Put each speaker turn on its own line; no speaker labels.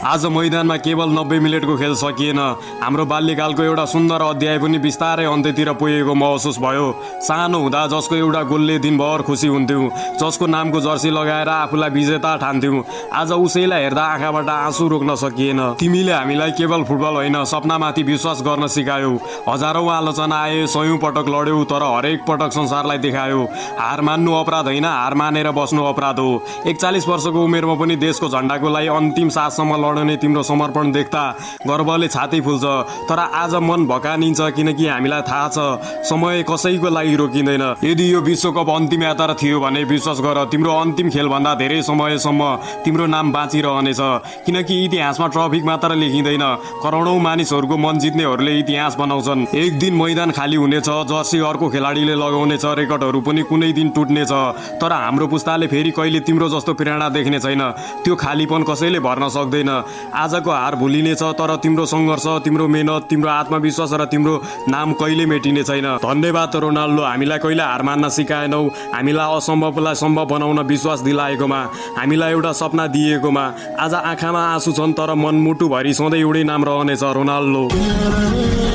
आज मैदानमा केवल 90 मिनेटको खेल सकिएन। हाम्रो बाल्यकालको एउटा सुन्दर अध्याय पनि बिस्तारै अन्त्यतिर पुगेको महसुस भयो। सानो हुँदा जसको एउटा गोलले दिनभर खुसी हुन्थ्यौँ, जसको नामको जर्सी लगाएर आफूलाई विजेता ठान्थ्यौँ, आज उसैलाई हेर्दा आँखाबाट आँसु रोक्न सकिएन। तिमीले हामीलाई केवल फुटबल होइन, सपनामाथि विश्वास गर्न सिकायौ। हजारौं आलोचना आए, सयौं पटक लड्यौ, तर हरेक पटक संसारलाई देखायौ हार मान्नु अपराध होइन, हार मानेर बस्नु अपराध हो। 41 वर्षको उमेरमा पनि देशको झण्डाको लागि अन्तिम साससम्म लड्ने तिम्रो समर्पण देख्दा गर्वले छाती फुल्छ। तर आज मन भकानिन्छ, किनकि हामीलाई थाहा छ समय कसैको लागि रोकिँदैन। यदि यो विश्वकप अन्तिम यात्रा थियो भने विश्वास गर, तिम्रो अन्तिम खेलभन्दा धेरै समयसम्म तिम्रो नाम बाँचिरहनेछ। किनकि इतिहासमा ट्रफी मात्र लेखिँदैन, करोडौं मानिसहरूको मन जित्नेहरूले इतिहास बनाउँछन्। एक दिन मैदान खाली हुनेछ, जर्सी अर्को खेलाडीले लगाउनेछ, रेकर्डहरू पनि कुनै दिन टुट्नेछ। तर हाम्रो पुस्ताले फेरि कहिले तिम्रो जस्तो प्रेरणा देख्ने छैन। त्यो खालीपन कसैले भर्न सक्दैन। आजको हार भुलिनेछ, तर तिम्रो सङ्घर्ष, तिम्रो मेहनत, तिम्रो आत्मविश्वास र तिम्रो नाम कहिले मेटिने छैन। धन्यवाद रोनाल्डो, हामीलाई कहिले हार मान्न सिकाएनौ, हामीलाई असम्भवलाई सम्भव बनाउन विश्वास दिलाएकोमा, हामीलाई एउटा सपना दिएकोमा। आज आँखामा आँसु छन्, तर मनमुटुभरि सधैँ एउटै नाम रहनेछ, रोनाल्डो।